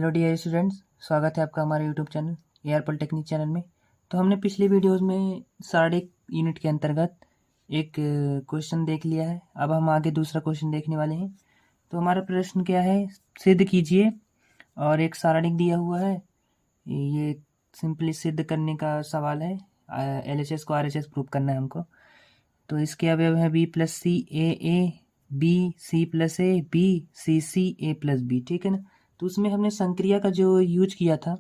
Hello dear students, स्वागत है आपका हमारे YouTube channel AR polytechnic channel में। तो हमने पिछले वीडियोस में सारे यूनिट के अंतर्गत एक क्वेश्चन देख लिया है। अब हम आगे दूसरा क्वेश्चन देखने वाले हैं। तो हमारा प्रश्न क्या है, सिद्ध कीजिए। और एक सारणिक दिया हुआ है, ये सिंपली सिद्ध करने का सवाल है। LHS को RHS प्रूव करना है हमको। तो इसके अवयव है B plus C A B C plus A B C C A plus B, ठीक है ना। तो उसमें हमने संक्रिया का जो यूज किया था,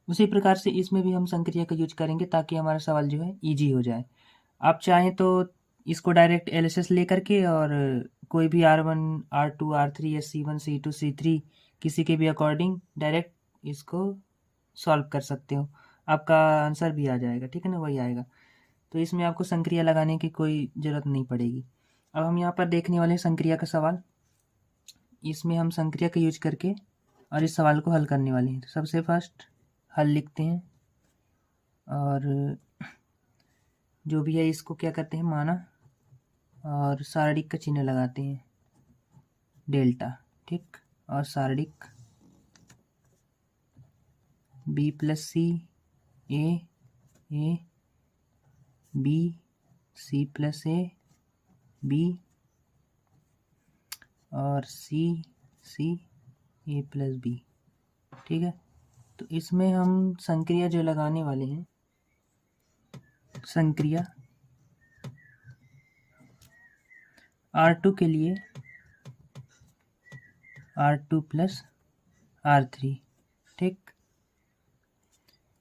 उसी प्रकार से इसमें भी हम संक्रिया का यूज करेंगे ताकि हमारा सवाल जो है इजी हो जाए। आप चाहें तो इसको डायरेक्ट LHS ले करके और कोई भी R1 R2 R3 या C1 C2 C3 किसी के भी अकॉर्डिंग डायरेक्ट इसको सॉल्व कर सकते हो, आपका आंसर भी आ जाएगा, ठीक है ना, वही आएगा। तो इसमें आपको संक्रिया लगाने की कोई ज़रूरत नहीं पड़ेगी। अब हम यहाँ पर देखने वाले हैं संक्रिया का सवाल। इसमें हम संक्रिया का यूज करके और इस सवाल को हल करने वाले हैं। तो सबसे फर्स्ट हल लिखते हैं और जो भी है इसको क्या करते हैं, माना, और सारणिक का चिन्ह लगाते हैं डेल्टा, ठीक। और सारणिक B plus C A B C plus A B और सी ए प्लस बी, ठीक है। तो इसमें हम संक्रिया जो लगाने वाले हैं, संक्रिया R2 के लिए R2 प्लस R3, ठीक।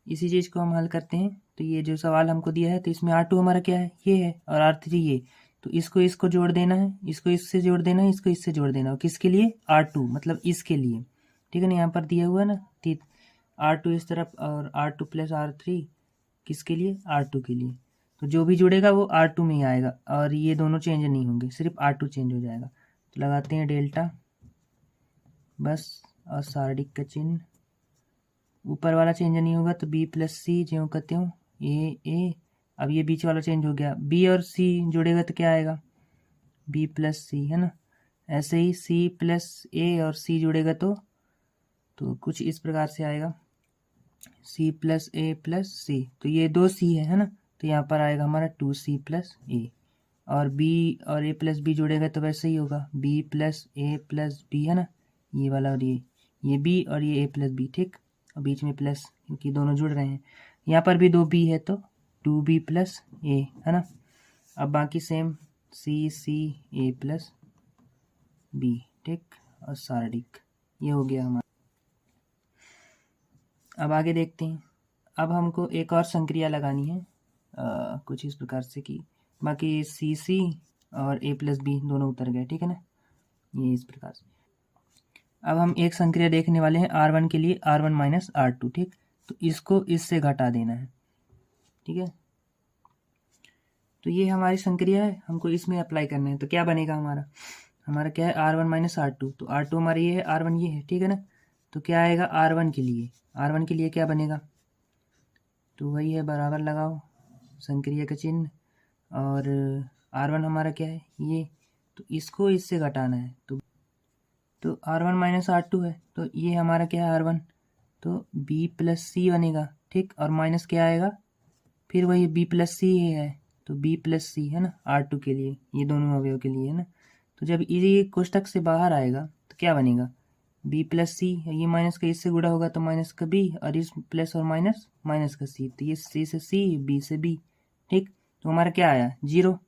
इसी चीज़ को हम हल करते हैं। तो ये जो सवाल हमको दिया है, तो इसमें R2 हमारा क्या है, ये है, और R3 ये। तो इसको जोड़ देना है, इसको इससे जोड़ देना है, इसको इससे जोड़ देना है। किसके लिए, R2, मतलब इसके लिए, ठीक है ना। यहाँ पर दिया हुआ है ना, R2 इस तरफ और R2 प्लस R3 किसके लिए, R2 के लिए। तो जो भी जुड़ेगा वो R2 में ही आएगा और ये दोनों चेंज नहीं होंगे, सिर्फ R2 चेंज हो जाएगा। तो लगाते हैं डेल्टा बस, और सारणिक का चिन्ह, ऊपर वाला चेंज नहीं होगा तो बी प्लस सी जो कहते हो ए। अब ये बीच वाला चेंज हो गया, बी और सी जुड़ेगा तो क्या आएगा, बी प्लस सी, है ना। ऐसे ही सी प्लस ए और सी जुड़ेगा तो कुछ इस प्रकार से आएगा, सी प्लस ए प्लस सी। तो ये दो सी है ना। तो यहाँ पर आएगा हमारा 2C प्लस ए, और बी और ए प्लस बी जुड़ेगा तो वैसे ही होगा, बी प्लस ए प्लस बी, है ना। ये वाला और ये बी और ये ए प्लस बी, ठीक। और बीच में प्लस, क्योंकि दोनों जुड़ रहे हैं। यहाँ पर भी 2B है तो 2B प्लस ए, है ना। अब बाकी same C A plus B, ठीक। और सारणिक ये हो गया हमारा। अब आगे देखते हैं। अब हमको एक और संक्रिया लगानी है कुछ इस प्रकार से कि बाकी सी और ए प्लस बी दोनों उतर गए, ठीक है ना, ये इस प्रकार से। अब हम एक संक्रिया देखने वाले हैं R1 के लिए, R1 माइनस R2, ठीक। तो इसको इससे घटा देना है, ठीक है। तो ये हमारी संक्रिया है, हमको इसमें अप्लाई करना है। तो क्या बनेगा हमारा क्या है, R1 माइनस R2। तो R2 हमारा ये है, R1 ये है, ठीक है ना। तो क्या आएगा R1 के लिए क्या बनेगा, तो वही है, बराबर लगाओ संक्रिया का चिन्ह, और R1 हमारा क्या है, ये। तो इसको इससे घटाना है, तो R1 माइनस R2 है, तो ये हमारा क्या है R1, तो B प्लस सी बनेगा, ठीक। और माइनस क्या आएगा, फिर वही B प्लस सी है, तो B प्लस सी, है ना, R2 के लिए, ये दोनों अवयव के लिए, है ना। तो जब ये कोष्टक से बाहर आएगा तो क्या बनेगा, B प्लस सी, ये माइनस का इससे गुणा होगा तो माइनस का B, और इस प्लस और माइनस माइनस का C, तो ये C से C, B से B, ठीक। तो हमारा क्या आया, 0।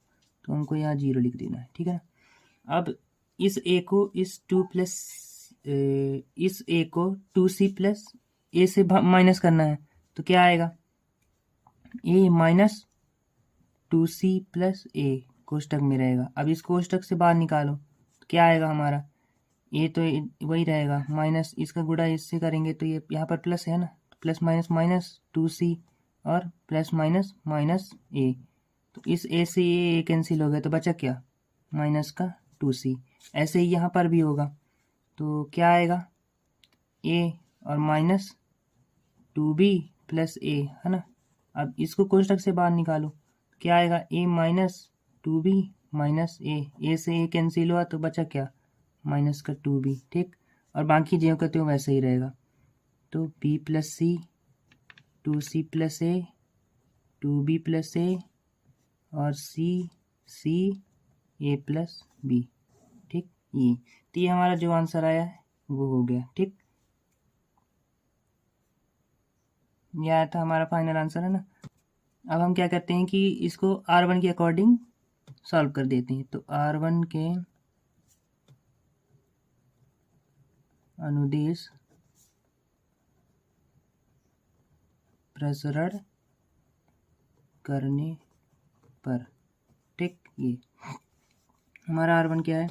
तो हमको यहाँ 0 लिख देना है, ठीक है ना। अब इस A को इस 2C प्लस A से माइनस करना है, तो क्या आएगा, A minus 2C plus A कोष्टक में रहेगा। अब इस कोष्टक से बाहर निकालो तो क्या आएगा हमारा, ए तो वही रहेगा, माइनस इसका गुणा इससे करेंगे तो ये यहाँ पर प्लस है ना, प्लस माइनस माइनस 2C और प्लस माइनस माइनस ए। तो इस ए से ए कैंसिल हो गया तो बचा क्या, माइनस का 2C। ऐसे ही यहाँ पर भी होगा, तो क्या आएगा, ए और माइनस 2B प्लस ए, है ना। अब इसको कोष्टक से बाहर निकालो, क्या आएगा, ए माइनस 2B माइनस ए से ए कैंसिल हुआ तो बचा क्या, माइनस का 2B, ठीक। और बाकी जो कहते हो वैसे ही रहेगा। तो बी प्लस सी, 2c प्लस ए, 2b प्लस ए और सी ए प्लस बी। ठीक, ये हमारा जो आंसर आया है वो हो गया। ठीक, ये आया था हमारा फाइनल आंसर, है ना। अब हम क्या करते हैं कि इसको R1 के अकॉर्डिंग सॉल्व कर देते हैं। तो R1 के अनुदेश प्रसरण करने पर, ठीक, ये हमारा R1 क्या है,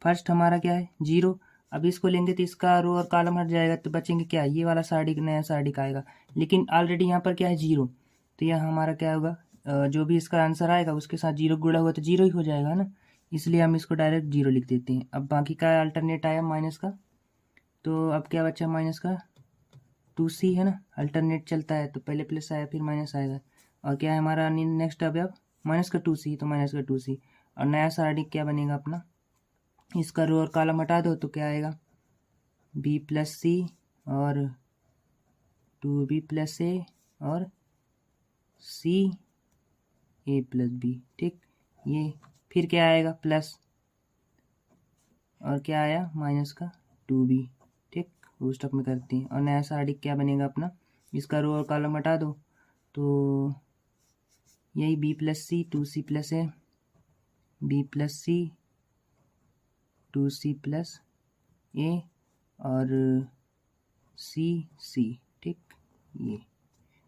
फर्स्ट हमारा क्या है 0। अब इसको लेंगे तो इसका रो और कॉलम हट जाएगा, तो बचेंगे क्या, ये वाला साइड, नया साइड आएगा। लेकिन ऑलरेडी यहाँ पर क्या है 0, तो यह हमारा क्या होगा, जो भी इसका आंसर आएगा उसके साथ 0 गुणा हुआ तो 0 ही हो जाएगा ना, इसलिए हम इसको डायरेक्ट 0 लिख देते हैं। अब बाकी का अल्टरनेट आया माइनस का, तो अब क्या बचा माइनस का, 2c है ना, अल्टरनेट चलता है तो पहले प्लस आया फिर माइनस आएगा। और क्या है हमारा नेक्स्ट, अब माइनस का 2c, तो माइनस का 2c, और नया साइड क्या बनेगा अपना, इसका रो और कॉलम हटा दो तो क्या आएगा, b प्लस सी और 2b प्लस ए और सी ए प्लस बी। ठीक, ये फिर क्या आएगा प्लस, और क्या आया माइनस का 2b। ठीक, वो स्टॉक में करते हैं। और नया साड़ी क्या बनेगा अपना, इसका रो और कॉलम हटा दो तो यही b प्लस सी 2c प्लस ए, b प्लस सी 2c प्लस ए और सी। ठीक, ये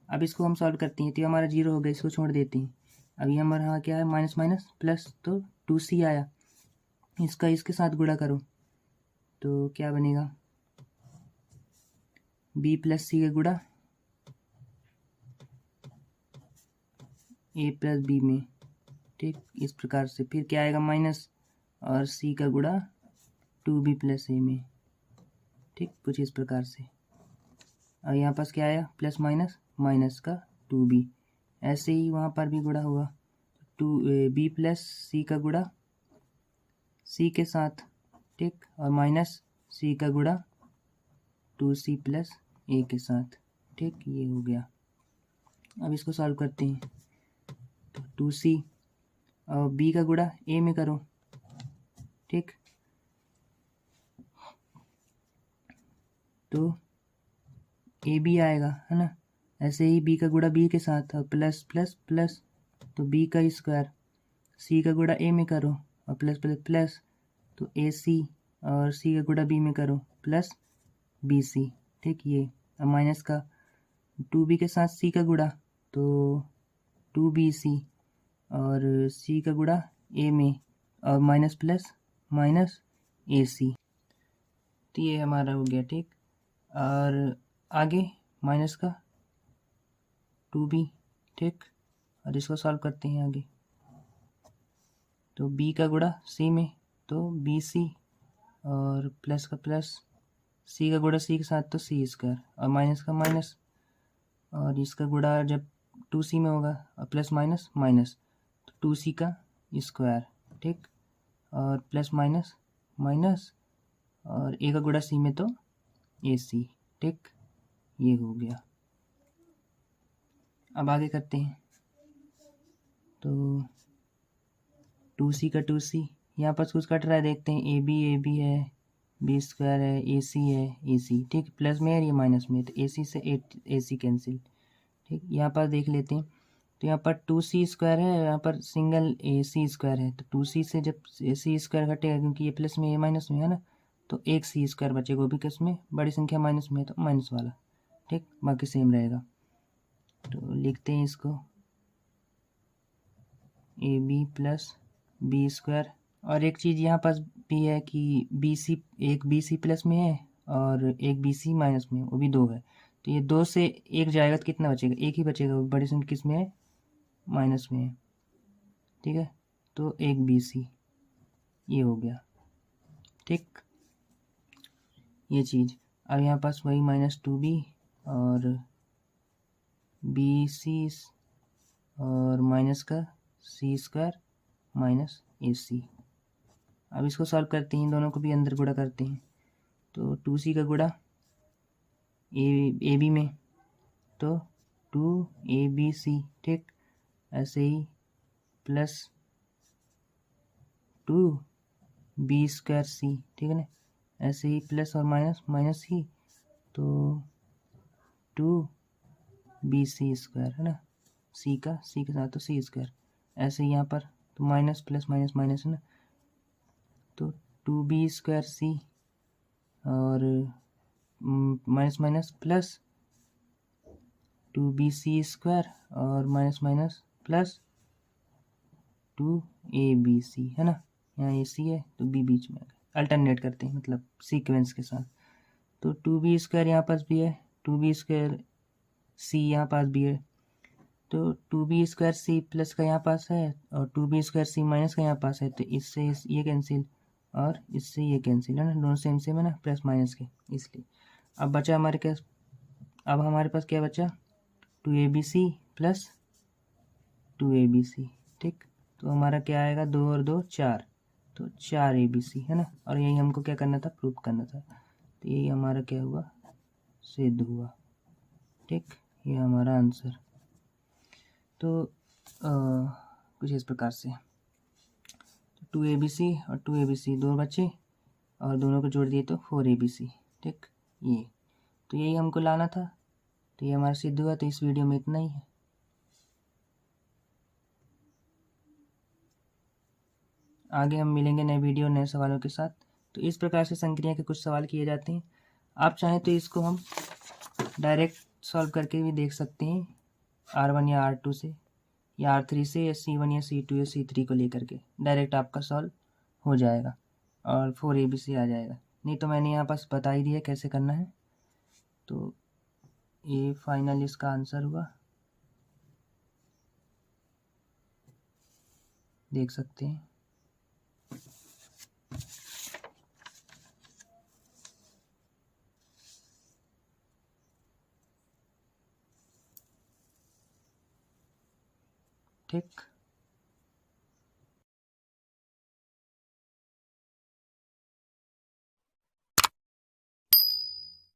अब इसको हम सॉल्व करते हैं तो ये हमारा 0 हो गया, इसको छोड़ देते हैं। अब ये हमारा यहाँ क्या है माइनस माइनस प्लस, तो 2c आया, इसका इसके साथ गुणा करो तो क्या बनेगा, b प्लस सी का गुणा a प्लस बी में। ठीक, इस प्रकार से फिर क्या आएगा माइनस और c का गुणा 2b प्लस ए में। ठीक, कुछ इस प्रकार से। और यहाँ पास क्या आया प्लस माइनस माइनस का 2b, ऐसे ही वहाँ पर भी गुणा हुआ, b प्लस सी का गुणा c के साथ। ठीक, और माइनस c का गुणा 2c प्लस ए के साथ। ठीक, ये हो गया। अब इसको सॉल्व करते हैं तो 2c और b का गुणा a में करो। ठीक, तो ए बी आएगा, है ना। ऐसे ही b का गुणा b के साथ और प्लस प्लस प्लस, तो b का स्क्वायर, c का गुणा a में करो और प्लस प्लस प्लस, तो ए सी, और c का गुणा b में करो प्लस बी सी। ठीक, ये अब माइनस का 2b के साथ c का गुणा तो 2bc और c का गुणा a में और माइनस प्लस माइनस ए सी, तो ये हमारा हो गया। ठीक, और आगे माइनस का 2b। ठीक, और इसको सॉल्व करते हैं आगे, तो b का गुणा c में तो bc और प्लस का प्लस, c का गुणा c के साथ तो c स्क्वायर और माइनस का माइनस, और इसका गुणा जब 2c में होगा और प्लस माइनस माइनस तो 2c का स्क्वायर। ठीक, और प्लस माइनस माइनस और a का गुणा c में तो ac। ठीक, ये हो गया। अब आगे करते हैं तो 2c का 2c, यहाँ पर कुछ कट रहा है, देखते हैं ए बी है, बी स्क्वायर है, ए सी है, ए सी। ठीक, प्लस में है ये माइनस में, तो ए सी से ए सी कैंसिल। ठीक, यहाँ पर देख लेते हैं तो यहाँ पर 2c स्क्वायर है, यहाँ पर सिंगल ए सी स्क्वायर है, तो 2c से जब ए सी स्क्वायर घटेगा, क्योंकि ये प्लस में ये माइनस में है ना, तो एक सी स्क्वायर बचेगा, वो भी किसमें, बड़ी संख्या माइनस में है तो माइनस वाला। ठीक, बाकी सेम रहेगा, तो लिखते हैं इसको A B plus B square. और एक चीज़ यहाँ पास भी है कि बी सी, एक बी सी प्लस में है और एक बी सी माइनस में है, वो भी 2 है, तो ये 2 से 1 जाएगा तो कितना बचेगा, 1 ही बचेगा, वो बड़ी संख्या किस में है, माइनस में है। ठीक है, तो एक बी सी, ये हो गया। ठीक, ये चीज़। अब यहाँ पास वही -2b और बी सी और माइनस का सी स्क्वायर माइनस ए सी। अब इसको सॉल्व करते हैं, दोनों को भी अंदर गुणा करते हैं, तो 2c का गुणा ए बी में, तो 2ABC, ठीक। ऐसे ही प्लस 2B²C, ठीक है ना। ऐसे ही प्लस और माइनस माइनस ही, तो 2BC² है ना, सी के साथ तो C²। ऐसे ही यहाँ पर तो माइनस प्लस माइनस माइनस है ना, तो 2B²C और माइनस माइनस प्लस 2BC² और माइनस माइनस प्लस 2ABC है ना। यहाँ AC है तो B बीच में आ गया, अल्टरनेट करते हैं मतलब सीक्वेंस के साथ। तो 2B² यहाँ पास भी है, 2B²C यहाँ पास भी है, तो 2B²C प्लस का यहाँ पास है और 2B²C माइनस का यहाँ पास है, तो इससे ये कैंसिल और इससे ये कैंसिल है ना, दोनों सेम सेम है ना, प्लस माइनस के, इसलिए। अब बचा हमारे पास, अब हमारे पास क्या बचा, 2ABC प्लस 2ABC, ठीक। तो हमारा क्या आएगा, 2 और 2 4, तो 4ABC है ना। और यही हमको क्या करना था, प्रूफ करना था। तो यही हमारा क्या हुआ, सिद्ध हुआ, ठीक। ये हमारा आंसर। तो कुछ इस प्रकार से 2ABC और 2ABC दो बचे और दोनों को जोड़ दिए तो 4ABC, ठीक। ये तो यही हमको लाना था, तो ये हमारा सिद्ध हुआ। तो इस वीडियो में इतना ही है। आगे हम मिलेंगे नए वीडियो नए सवालों के साथ। तो इस प्रकार से संक्रिया के कुछ सवाल किए जाते हैं। आप चाहें तो इसको हम डायरेक्ट सॉल्व करके भी देख सकते हैं, R1 या R2 से या R3 से या C1 या C2 या C3 को लेकर के डायरेक्ट आपका सॉल्व हो जाएगा और 4ABC आ जाएगा। नहीं तो मैंने यहाँ पास बता ही दिया कैसे करना है। तो ये फाइनल इसका आंसर हुआ, देख सकते हैं। ठीक।